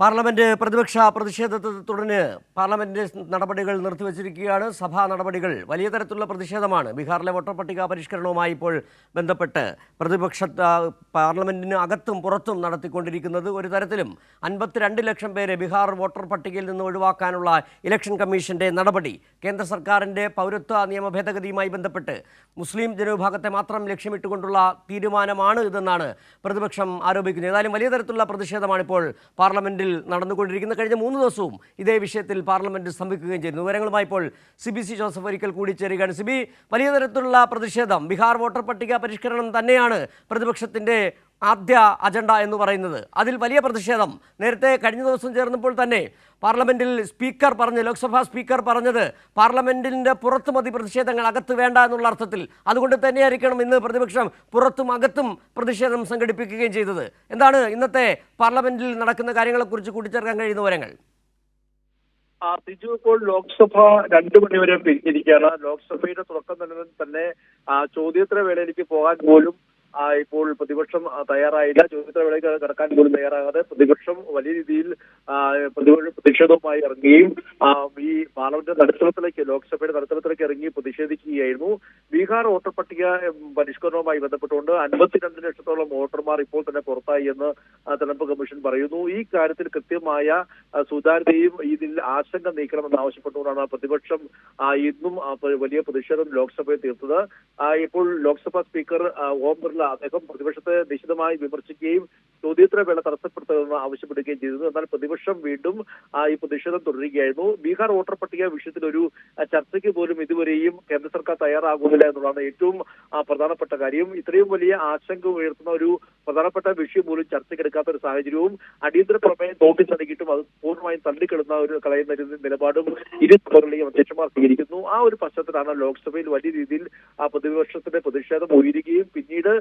Parliament പ്രതിപക്ഷ പ്രതിഷേധത്തെ തുടർന്ന് പാർലമെന്റ് നടപടികൾ നിർത്തിവച്ചിരിക്കുകയാണ്. സഭാ നടപടികൾ വലിയ തരത്തിലുള്ള പ്രതിഷേധമാണ് ബീഹാറിലെ വോട്ടർ പട്ടിക പരിഷ്കരണവുമായി ഇപ്പോൾ ബന്ധപ്പെട്ട് പ്രതിപക്ഷ പാർലമെന്റിന് അകത്തും പുറത്തും നടത്തിക്കൊണ്ടിരിക്കുന്നത്. ഒരു തരത്തിലും 52 ലക്ഷം പേരെ ബീഹാർ വോട്ടർ പട്ടികയിൽ നിന്ന് ഒഴിവാക്കാനുള്ള ഇലക്ഷൻ കമ്മീഷന്റെ നടപടി കേന്ദ്ര സർക്കാരിന്റെ പൗരത്വ നിയമ ഭേദഗതിയുമായി ബന്ധപ്പെട്ട് മുസ്ലിം ജനവിഭാഗത്തെ മാത്രം ലക്ഷ്യമിട്ടുകൊണ്ടുള്ള തീരുമാനമാണ് ഇതെന്നാണ് പ്രതിപക്ഷം ആരോപിക്കുന്നത്. ഏതായാലും വലിയ തരത്തിലുള്ള പ്രതിഷേധമാണ് ഇപ്പോൾ പാർലമെന്റിൽ നടന്നുകൊണ്ടിരിക്കുന്ന. കഴിഞ്ഞ 3 ദിവസവും ഇതേ വിഷയത്തിൽ പാർലമെന്റ് സ്തംഭിക്കുകയും ചെയ്യുന്നു. വിവരങ്ങളുമായി ഇപ്പോൾ സിബി ജോസഫ് ഒരിക്കൽ കൂടി ചേരുകയാണ്. സിബി, വലിയ തരത്തിലുള്ള പ്രതിഷേധം, ബീഹാർ വോട്ടർ പട്ടിക പരിഷ്കരണം തന്നെയാണ് പ്രതിപക്ഷത്തിന്റെ ആദ്യ അജണ്ട എന്ന് പറയുന്നത്. അതിൽ വലിയ പ്രതിഷേധം നേരത്തെ കഴിഞ്ഞ ദിവസം ചേർന്നപ്പോൾ തന്നെ പാർലമെന്റിൽ സ്പീക്കർ പറഞ്ഞ്, ലോക്സഭാ സ്പീക്കർ പറഞ്ഞത് പാർലമെന്റിന്റെ പുറത്തു മതി പ്രതിഷേധങ്ങൾ, അകത്ത് വേണ്ട എന്നുള്ള അർത്ഥത്തിൽ. അതുകൊണ്ട് തന്നെയായിരിക്കണം ഇന്ന് പ്രതിപക്ഷം പുറത്തും അകത്തും പ്രതിഷേധം സംഘടിപ്പിക്കുകയും ചെയ്തത്. എന്താണ് ഇന്നത്തെ പാർലമെന്റിൽ നടക്കുന്ന കാര്യങ്ങളെക്കുറിച്ച് കൂട്ടിച്ചേർക്കാൻ കഴിയുന്ന വിവരങ്ങൾ? സിജു, ഇപ്പോൾ ലോക്സഭ 2 മണിവരെ പിരിഞ്ഞിരിക്കുകയാണ്. ലോക്സഭയുടെ തുടക്കം തന്നെ ചോദ്യോത്തര വേളയിലേക്ക് പോകാൻ പോലും ഇപ്പോൾ പ്രതിപക്ഷം തയ്യാറായില്ല. ചോദ്യോത്തര വേളയ്ക്ക് കടക്കാൻ പോലും തയ്യാറാകാതെ പ്രതിപക്ഷം വലിയ രീതിയിൽ പ്രതിഷേധവുമായി ഇറങ്ങുകയും ഈ പാർലമെന്റ് നടുത്തളത്തിലേക്ക്, ലോക്സഭയുടെ നടുത്തളത്തിലേക്ക് ഇറങ്ങി പ്രതിഷേധിക്കുകയായിരുന്നു. ബീഹാർ വോട്ടർ പട്ടിക പരിഷ്കരണവുമായി ബന്ധപ്പെട്ടുകൊണ്ട് 52 ലക്ഷത്തോളം വോട്ടർമാർ ഇപ്പോൾ തന്നെ പുറത്തായി എന്ന് തെരഞ്ഞെടുപ്പ് കമ്മീഷൻ പറയുന്നു. ഈ കാര്യത്തിൽ കൃത്യമായ സുതാര്യതയും ഇതിൽ ആശങ്ക നീക്കണമെന്ന് ആവശ്യപ്പെട്ടുകൊണ്ടാണ് പ്രതിപക്ഷം ഇന്നും വലിയ പ്രതിഷേധം ലോക്സഭയിൽ തീർത്തത്. ഇപ്പോൾ ലോക്സഭാ സ്പീക്കർ ഓം ബിർള അദ്ദേഹം പ്രതിപക്ഷത്തെ നിശിതമായി വിമർശിക്കുകയും ചോദ്യോത്തര വേള തടസ്സപ്പെടുത്തണമെന്ന് ആവശ്യപ്പെടുകയും ചെയ്തത്. എന്നാൽ പ്രതിപക്ഷം വീണ്ടും ഈ പ്രതിഷേധം തുടരുകയായിരുന്നു. ബീഹാർ വോട്ടർ പട്ടിക വിഷയത്തിൽ ഒരു ചർച്ചയ്ക്ക് പോലും ഇതുവരെയും കേന്ദ്ര സർക്കാർ തയ്യാറാകുന്നില്ല എന്നുള്ളതാണ് ഏറ്റവും പ്രധാനപ്പെട്ട കാര്യം. ഇത്രയും വലിയ ആശങ്ക ഉയർത്തുന്ന ഒരു പ്രധാനപ്പെട്ട വിഷയം പോലും ചർച്ചയ്ക്കെടുക്കാത്ത ഒരു സാഹചര്യവും അടിയന്തര പ്രമേയം നോട്ടീസ് നൽകിയിട്ടും അത് പൂർണ്ണമായും കളയുന്ന നിലപാടും ഇരു സഭകളിലെയും അധ്യക്ഷന്മാർ സ്വീകരിക്കുന്നു. ആ ഒരു പശ്ചാത്തലത്തിലാണ് ലോക്സഭയിൽ വലിയ രീതിയിൽ പ്രതിപക്ഷത്തിന്റെ പ്രതിഷേധം ഉയരുകയും പിന്നീട്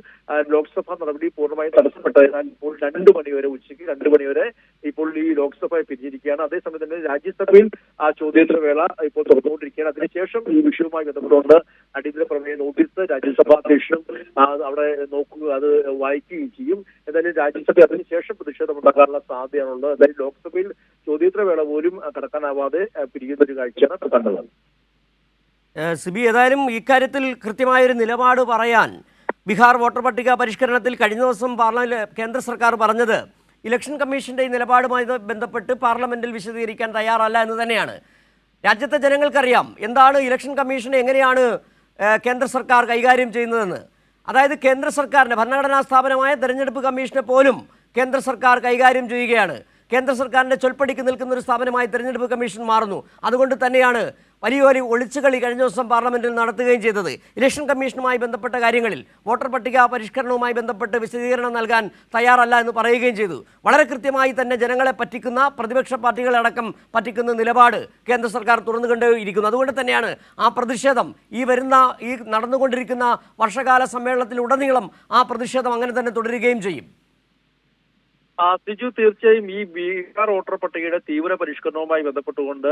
ലോക്സഭാ നടപടി പൂർണ്ണമായും തടസ്സപ്പെട്ടതിനാൽ ഇപ്പോൾ 2 മണിവരെ, ഉച്ചയ്ക്ക് 2 മണിവരെ ഇപ്പോൾ ഈ ലോക്സഭയെ പിരിഞ്ഞിരിക്കുകയാണ്. അതേസമയം തന്നെ രാജ്യസഭയിൽ ചോദ്യോത്തര വേള ഇപ്പോൾ തുറന്നുകൊണ്ടിരിക്കുകയാണ്. അതിനുശേഷം ഈ വിഷയവുമായി ബന്ധപ്പെട്ടുകൊണ്ട് അടിയന്തര പ്രമേയ നോട്ടീസ് രാജ്യസഭാ അധ്യക്ഷനും അവിടെ നോക്കുക, അത് വായിക്കുകയും ചെയ്യും. എന്തായാലും രാജ്യസഭ അതിനുശേഷം പ്രതിഷേധം ഉണ്ടാക്കാനുള്ള സാധ്യതയാണുള്ളത്. എന്തായാലും ലോക്സഭയിൽ ചോദ്യോത്തര വേള പോലും കടക്കാനാവാതെ പിരിയുന്ന ഒരു കാഴ്ചയാണ് കണ്ടത്. സിബി, ഏതായാലും ഇക്കാര്യത്തിൽ കൃത്യമായൊരു നിലപാട് പറയാൻ ബീഹാർ വോട്ടർ പട്ടിക പരിഷ്കരണത്തിൽ കഴിഞ്ഞ ദിവസം കേന്ദ്ര സർക്കാർ പറഞ്ഞത് ഇലക്ഷൻ കമ്മീഷന്റെ ഈ നിലപാടുമായി ബന്ധപ്പെട്ട് പാർലമെന്റിൽ വിശദീകരിക്കാൻ തയ്യാറല്ല എന്ന് തന്നെയാണ്. രാജ്യത്തെ ജനങ്ങൾക്കറിയാം എന്താണ് ഇലക്ഷൻ കമ്മീഷനെ എങ്ങനെയാണ് കേന്ദ്ര സർക്കാർ കൈകാര്യം ചെയ്യുന്നതെന്ന്. അതായത് കേന്ദ്ര സർക്കാരിൻ്റെ ഭരണഘടനാ സ്ഥാപനമായ തെരഞ്ഞെടുപ്പ് കമ്മീഷനെ പോലും കേന്ദ്ര സർക്കാർ കൈകാര്യം ചെയ്യുകയാണ്. കേന്ദ്ര സർക്കാരിൻ്റെ ചൊൽപ്പടിക്ക് നിൽക്കുന്ന ഒരു സ്ഥാപനമായി തെരഞ്ഞെടുപ്പ് കമ്മീഷൻ മാറുന്നു. അതുകൊണ്ട് തന്നെയാണ് വലിയ ഒളിച്ചുകളി കഴിഞ്ഞ ദിവസം പാർലമെന്റിൽ നടത്തുകയും ചെയ്തത്. ഇലക്ഷൻ കമ്മീഷനുമായി ബന്ധപ്പെട്ട കാര്യങ്ങളിൽ വോട്ടർ പട്ടിക പരിഷ്കരണവുമായി ബന്ധപ്പെട്ട് വിശദീകരണം നൽകാൻ തയ്യാറല്ല എന്ന് പറയുകയും ചെയ്തു. വളരെ കൃത്യമായി തന്നെ ജനങ്ങളെ പറ്റിക്കുന്ന, പ്രതിപക്ഷ പാർട്ടികളടക്കം പറ്റിക്കുന്ന നിലപാട് കേന്ദ്ര സർക്കാർ തുറന്നുകൊണ്ടേയിരിക്കുന്നു. അതുകൊണ്ട് തന്നെയാണ് ആ പ്രതിഷേധം ഈ നടന്നുകൊണ്ടിരിക്കുന്ന വർഷകാല സമ്മേളനത്തിലുടനീളം ആ പ്രതിഷേധം അങ്ങനെ തന്നെ തുടരുകയും ചെയ്യും. സിജു, തീർച്ചയായും ഈ ബീഹാർ വോട്ടർ പട്ടികയുടെ തീവ്ര പരിഷ്കരണവുമായി ബന്ധപ്പെട്ടുകൊണ്ട്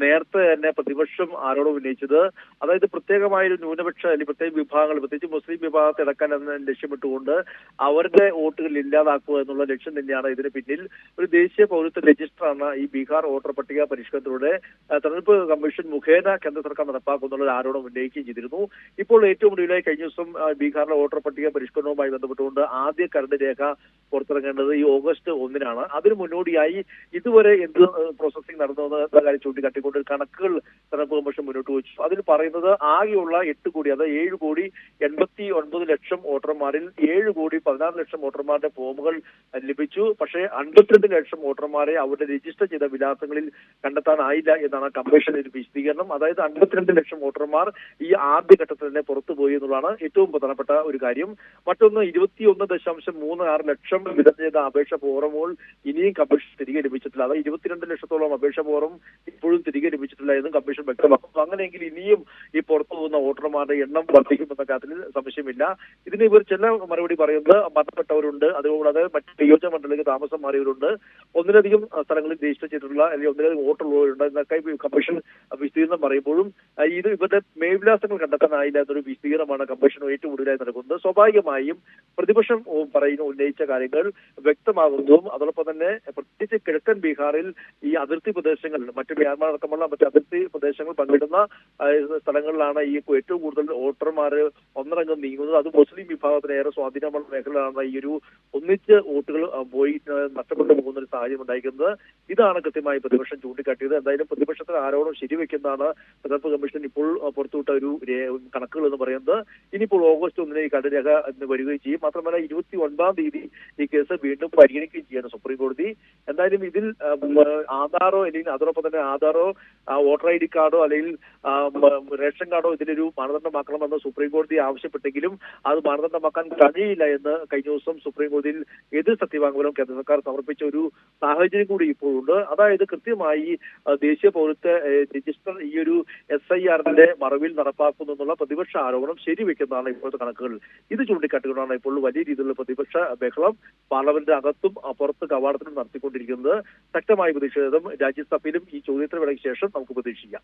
നേരത്തെ തന്നെ പ്രതിപക്ഷം ആരോപണം ഉന്നയിച്ചത്, അതായത് പ്രത്യേകമായൊരു ന്യൂനപക്ഷ അല്ലെങ്കിൽ പ്രത്യേക വിഭാഗങ്ങൾ, പ്രത്യേകിച്ച് മുസ്ലിം വിഭാഗത്തെ ഇറക്കാൻ എന്ന് ലക്ഷ്യമിട്ടുകൊണ്ട് അവരുടെ വോട്ടുകൾ ഇല്ലാതാക്കുക എന്നുള്ള ലക്ഷ്യം തന്നെയാണ് ഇതിന് പിന്നിൽ. ഒരു ദേശീയ പൗരത്വ രജിസ്റ്ററാണ് ഈ ബീഹാർ വോട്ടർ പട്ടിക പരിഷ്കരണത്തിലൂടെ തെരഞ്ഞെടുപ്പ് കമ്മീഷൻ മുഖേന കേന്ദ്ര സർക്കാർ നടപ്പാക്കുന്നുള്ള ഒരു ആരോപണം ഉന്നയിക്കുകയും ചെയ്തിരുന്നു. ഇപ്പോൾ ഏറ്റവും ഒടുവിലായി കഴിഞ്ഞ ദിവസം ബീഹാറിലെ വോട്ടർ പട്ടിക പരിഷ്കരണവുമായി ബന്ധപ്പെട്ടുകൊണ്ട് ആദ്യ കരട് രേഖ പുറത്തിറങ്ങേണ്ടത് ഈ ഓഗസ്റ്റ് 1-നാണ്. അതിന് മുന്നോടിയായി ഇതുവരെ എന്ത് പ്രോസസ്സിംഗ് നടന്നതെന്ന കാര്യം ചൂണ്ടിക്കാട്ടിക്കൊണ്ട് കണക്കുകൾ തെരഞ്ഞെടുപ്പ് കമ്മീഷൻ മുന്നോട്ട് വെച്ചു. അതിൽ പറയുന്നത് ആകെയുള്ള 8 കോടി, അതായത് 7,89,00,000 വോട്ടർമാരിൽ 7,16,00,000 വോട്ടർമാരുടെ ഫോമുകൾ ലഭിച്ചു. പക്ഷേ 52 ലക്ഷം വോട്ടർമാരെ അവരുടെ രജിസ്റ്റർ ചെയ്ത വിലാസങ്ങളിൽ കണ്ടെത്താനായില്ല എന്നാണ് കമ്മീഷന്റെ ഒരു വിശദീകരണം. അതായത് 52 ലക്ഷം വോട്ടർമാർ ഈ ആദ്യഘട്ടത്തിൽ തന്നെ പുറത്തുപോയി എന്നുള്ളതാണ് ഏറ്റവും പ്രധാനപ്പെട്ട ഒരു കാര്യം. മറ്റൊന്ന് 21.36 ലക്ഷം വിതരണം ചെയ്ത അപേക്ഷ ഫോറമുകൾ ഇനിയും കമ്മീഷൻ തിരികെ ലഭിച്ചിട്ടില്ല. അതായത് 22 ലക്ഷത്തോളം അപേക്ഷ ഫോറം ഇപ്പോഴും തിരികെ ലഭിച്ചിട്ടില്ല എന്നും കമ്മീഷൻ വ്യക്തമാക്കുന്നു. അങ്ങനെയെങ്കിൽ ഇനിയും ഈ പുറത്തു പോകുന്ന വോട്ടർമാരുടെ എണ്ണം വർദ്ധിക്കുമെന്ന കാര്യത്തിൽ സംശയമില്ല. ഇതിന് ഇവർ ചില മറുപടി പറയുന്നത് മരണപ്പെട്ടവരുണ്ട്, അതുകൂടാതെ മറ്റ് നിയോജക മണ്ഡലത്തിൽ താമസം മാറിയവരുണ്ട്, ഒന്നിലധികം സ്ഥലങ്ങളിൽ രജിസ്റ്റർ ചെയ്തിട്ടുള്ള അല്ലെങ്കിൽ ഒന്നിലധികം വോട്ടുള്ളവരുണ്ട് എന്നൊക്കെ കമ്മീഷൻ വിശദീകരണം പറയുമ്പോഴും ഇത് ഇവരുടെ മേൽവിലാസങ്ങൾ കണ്ടെത്താനായില്ല എന്നൊരു വിശദീകരണമാണ് കമ്മീഷൻ ഏറ്റവും കൂടുതലായി നൽകുന്നത്. സ്വാഭാവികമായും പ്രതിപക്ഷം ഉന്നയിച്ച കാര്യങ്ങൾ വ്യക്തമായി രൂക്ഷമാകുന്നതും അതോടൊപ്പം തന്നെ പ്രത്യേകിച്ച് കിഴക്കൻ ബീഹാറിൽ ഈ അതിർത്തി പ്രദേശങ്ങൾ മറ്റ് മ്യാൻമാർ അടക്കമുള്ള മറ്റ് അതിർത്തി പ്രദേശങ്ങൾ പങ്കിടുന്ന സ്ഥലങ്ങളിലാണ് ഈ ഏറ്റവും കൂടുതൽ വോട്ടർമാർ ഒന്നടങ്കം നീങ്ങുന്നത്. അത് മുസ്ലിം വിഭാഗത്തിന് ഏറെ സ്വാധീനമുള്ള മേഖലകളാണ് ഈ ഒരു ഒന്നിച്ച് വോട്ടുകൾ പോയി നഷ്ടപ്പെട്ടു പോകുന്ന ഒരു സാഹചര്യം ഉണ്ടായിരിക്കുന്നത്. ഇതാണ് കൃത്യമായി പ്രതിപക്ഷം ചൂണ്ടിക്കാട്ടിയത്. എന്തായാലും പ്രതിപക്ഷത്തിന് ആരോപണം ശരിവെക്കുന്നതാണ് തെരഞ്ഞെടുപ്പ് കമ്മീഷൻ ഇപ്പോൾ പുറത്തുവിട്ട ഒരു കണക്കുകൾ എന്ന് പറയുന്നത്. ഇനിയിപ്പോൾ ഓഗസ്റ്റ് 1 ഈ കടരേഖ വരികയും ചെയ്യും. മാത്രമല്ല 29 തീയതി ഈ കേസ് വീണ്ടും പരിഗണിക്കുകയും ചെയ്യാണ് സുപ്രീം കോടതി. എന്തായാലും ഇതിൽ ആധാറോ അല്ലെങ്കിൽ അതോടൊപ്പം തന്നെ ആധാറോ വോട്ടർ ID കാർഡോ അല്ലെങ്കിൽ റേഷൻ കാർഡോ ഇതിലൊരു മാനദണ്ഡമാക്കണമെന്ന് സുപ്രീം കോടതി ആവശ്യപ്പെട്ടെങ്കിലും അത് മാനദണ്ഡമാക്കാൻ കഴിയില്ല എന്ന് കഴിഞ്ഞ ദിവസം സുപ്രീം കോടതിയിൽ എതിർ സത്യവാങ്മൂലം കേന്ദ്ര സർക്കാർ സമർപ്പിച്ച ഒരു സാഹചര്യം കൂടി ഇപ്പോഴുണ്ട്. അതായത് കൃത്യമായി ദേശീയ പൗരത്വ രജിസ്റ്റർ ഈ ഒരു SIRന്റെ മറവിൽ നടപ്പാക്കുന്നു എന്നുള്ള പ്രതിപക്ഷ ആരോപണം ശരിവെക്കുന്നതാണ് ഇപ്പോഴത്തെ കണക്കുകൾ. ഇത് ചൂണ്ടിക്കാട്ടിക്കൊണ്ടാണ് ഇപ്പോൾ വലിയ രീതിയിലുള്ള പ്രതിപക്ഷ ബഹളം പാർലമെന്റിന്റെ അകത്തും പുറത്ത് കവാടത്തിലും നടത്തിക്കൊണ്ടിരിക്കുന്നത്. ശക്തമായ പ്രതിഷേധം രാജ്യസഭയിലും ഈ ചോദ്യോത്തരവേളയ്ക്ക് ശേഷം നമുക്ക് പ്രതീക്ഷിക്കാം.